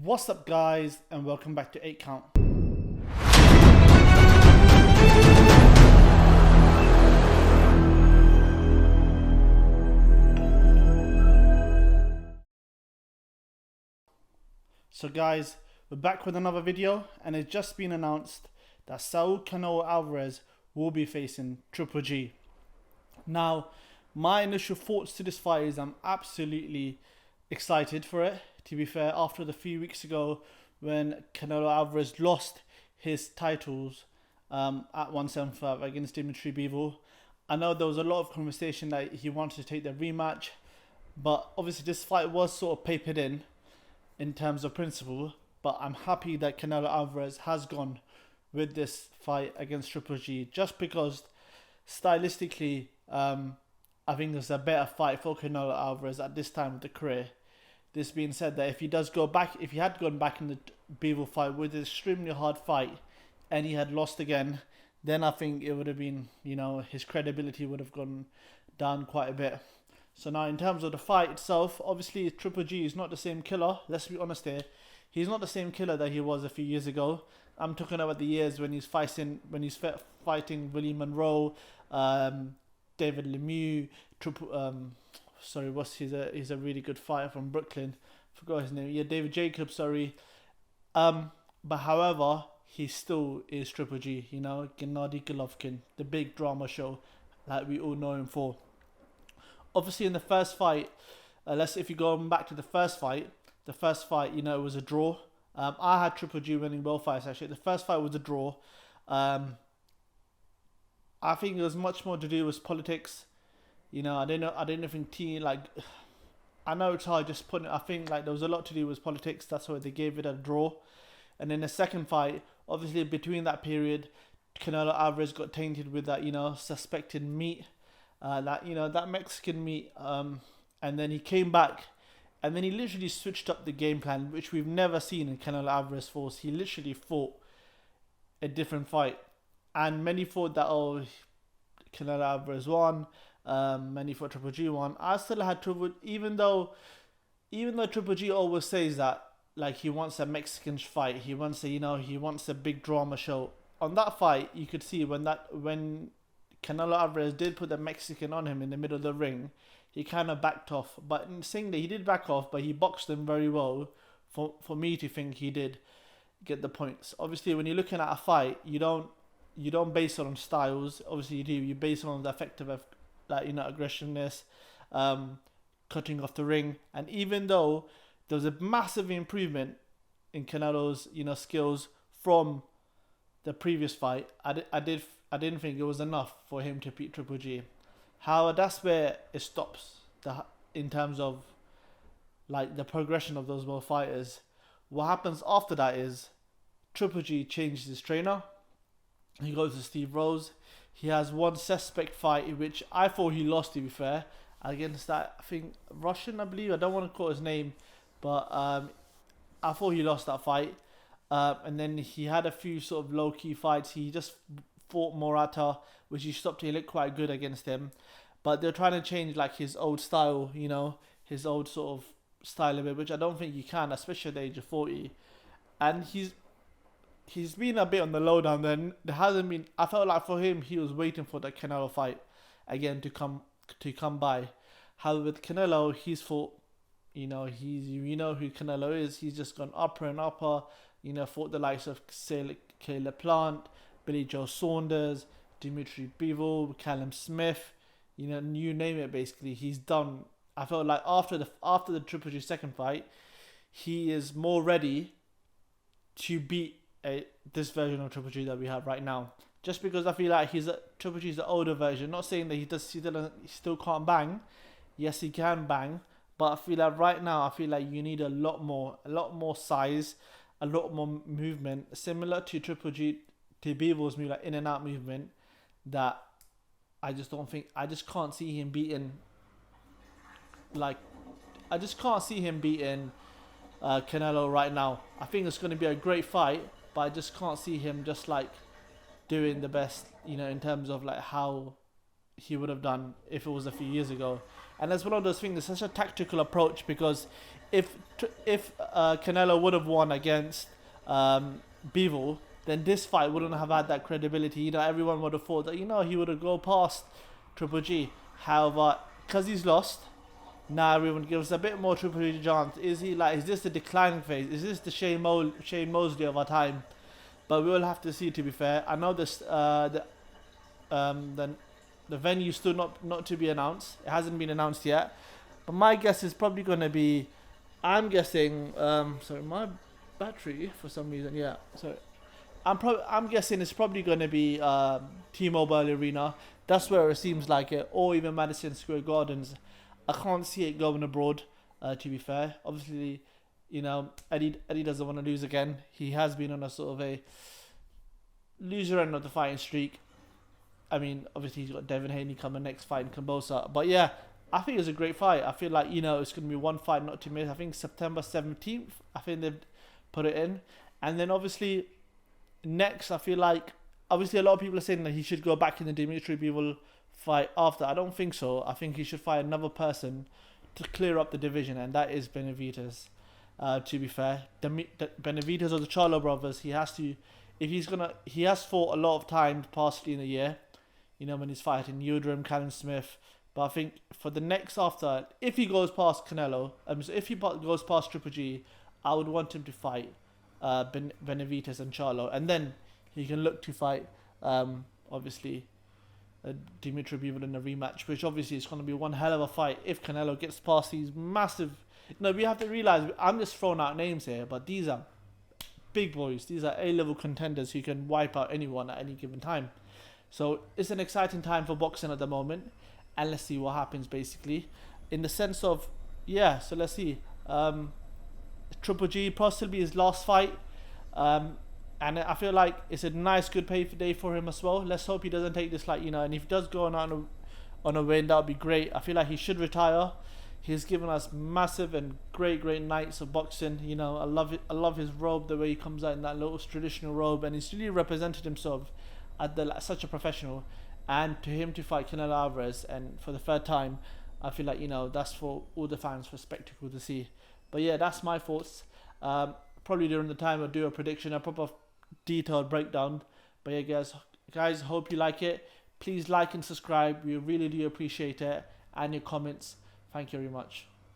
What's up guys, and welcome back to 8 Count. So guys, we're back with another video, and it's just been announced that Saul Canelo Alvarez will be facing Triple G. Now, my initial thoughts to this fight is I'm absolutely excited for it. To be fair, after the few weeks ago when Canelo Alvarez lost his titles at 175 against Dimitri Bivol, I know there was a lot of conversation that he wanted to take the rematch, but obviously this fight was sort of papered in terms of principle. But I'm happy that Canelo Alvarez has gone with this fight against Triple G, just because stylistically I think there's a better fight for Canelo Alvarez at this time of the career. This being said, that if he does go back, if he had gone back in the Bivol fight with an extremely hard fight and he had lost again, then I think it would have been, his credibility would have gone down quite a bit. So now in terms of the fight itself, obviously Triple G is not the same killer. Let's be honest here. He's not the same killer that he was a few years ago. I'm talking about the years when he's fighting Willie Monroe, David Lemieux, he's a really good fighter from Brooklyn. Forgot his name. Yeah, David Jacobs, sorry. But however, he still is Triple G, Gennady Golovkin, the big drama show like we all know him for. Obviously in the first fight, if you go back to the first fight, it was a draw. I had Triple G winning both fights actually. The first fight was a draw. I think it was much more to do with politics. I didn't think I know it's hard just putting it. I think there was a lot to do with politics. That's why they gave it a draw. And then the second fight, obviously between that period, Canelo Alvarez got tainted with that, suspected meat, that Mexican meat. And then he came back, and then he literally switched up the game plan, which we've never seen in Canelo Alvarez force. He literally fought a different fight, and many thought that Canelo Alvarez won. Many thought Triple G won. I still had Triple, even though Triple G always says that he wants a Mexican fight, he wants a big drama show. On that fight, you could see when Canelo Alvarez did put the Mexican on him in the middle of the ring, he kind of backed off. But in saying that, he did back off, but he boxed him very well. For me to think he did get the points. Obviously, when you're looking at a fight, you don't base it on styles. Obviously, you do. You base it on the effective aggressiveness, cutting off the ring. And even though there was a massive improvement in Canelo's skills from the previous fight, I didn't think it was enough for him to beat Triple G. However, that's where it stops in terms of the progression of those both fighters. What happens after that is Triple G changes his trainer. He goes to Steve Rose. He has one suspect fight in which I thought he lost, to be fair, against that, I think, Russian, I believe. I don't want to quote his name, but I thought he lost that fight. And then he had a few sort of low-key fights. He just fought Morata, which he stopped. He looked quite good against him. But they're trying to change his old style, his old sort of style a bit, which I don't think you can, especially at the age of 40. And he's been a bit on the lowdown. Then there hasn't been. I felt like for him, he was waiting for the Canelo fight again to come by. However, with Canelo, he's fought. Who Canelo is. He's just gone upper and upper. Fought the likes of Caleb Plant, Billy Joe Saunders, Dimitri Bivol, Callum Smith. You name it. Basically, he's done. I felt like after the Triple G second fight, he is more ready to beat this version of Triple G that we have right now. Just because I feel like Triple G is the older version. Not saying that he still can't bang. Yes, he can bang, but I feel like right now, you need a lot more size, a lot more movement, similar to Triple G, to Bivol's move, in and out movement. That I just can't see him beating. I just can't see him beating Canelo right now. I think it's going to be a great fight, but I just can't see him just doing the best, in terms of how he would have done if it was a few years ago. And that's one of those things. It's such a tactical approach because if Canelo would have won against Bivol, then this fight wouldn't have had that credibility. You know, everyone would have thought that, you know, he would have go past Triple G. However, because he's lost, now everyone gives a bit more Triple G chance. Is this the declining phase? Is this the Shane Mosley of our time? But we will have to see. To be fair, I know this the venue still not to be announced. It hasn't been announced yet. But my guess is probably going to be, I'm guessing. Sorry, my battery for some reason. Yeah. So I'm guessing it's probably going to be T-Mobile Arena. That's where it seems like it, or even Madison Square Gardens. I can't see it going abroad. To be fair, obviously, you know, Eddie doesn't want to lose again. He has been on a sort of a loser end of the fighting streak. I mean, obviously he's got Devin Haney coming next fight in Kambosa. But yeah, I think it's a great fight. I feel like, you know, it's going to be one fight not to miss. I think September 17th, I think they've put it in. And then obviously next, I feel like, obviously a lot of people are saying that he should go back in the Dimitri Bivol fight after. I don't think so. I think he should fight another person to clear up the division, and that is Benavidez. To be fair, Benavidez or the Charlo brothers, he has to, he has fought a lot of times past in the year, you know, when he's fighting Yildirim, Callum Smith. But I think for the next after, if he goes past Canelo, so if he goes past Triple G, I would want him to fight Benavidez and Charlo, and then he can look to fight obviously Dimitri Bivol in a rematch, which obviously is going to be one hell of a fight if Canelo gets past these massive. No, we have to realize, I'm just throwing out names here, but these are big boys. These are A-level contenders who can wipe out anyone at any given time. So it's an exciting time for boxing at the moment, and let's see what happens basically. In the sense of, yeah, so let's see. Triple G, possibly his last fight. And I feel like it's a nice, good pay day for him as well. Let's hope he doesn't take this, like, you know, and if he does go on a win, that would be great. I feel like he should retire. He's given us massive and great nights of boxing. You know, I love it. I love his robe, the way he comes out in that little traditional robe, and he's really represented himself at such a professional. And to him to fight Canelo Alvarez, and for the third time, I feel like, you know, that's for all the fans, for spectacle to see. But yeah, that's my thoughts. Probably during the time I'll do a prediction, a proper detailed breakdown. But yeah, guys, hope you like it. Please like and subscribe. We really do appreciate it, and your comments. Thank you very much.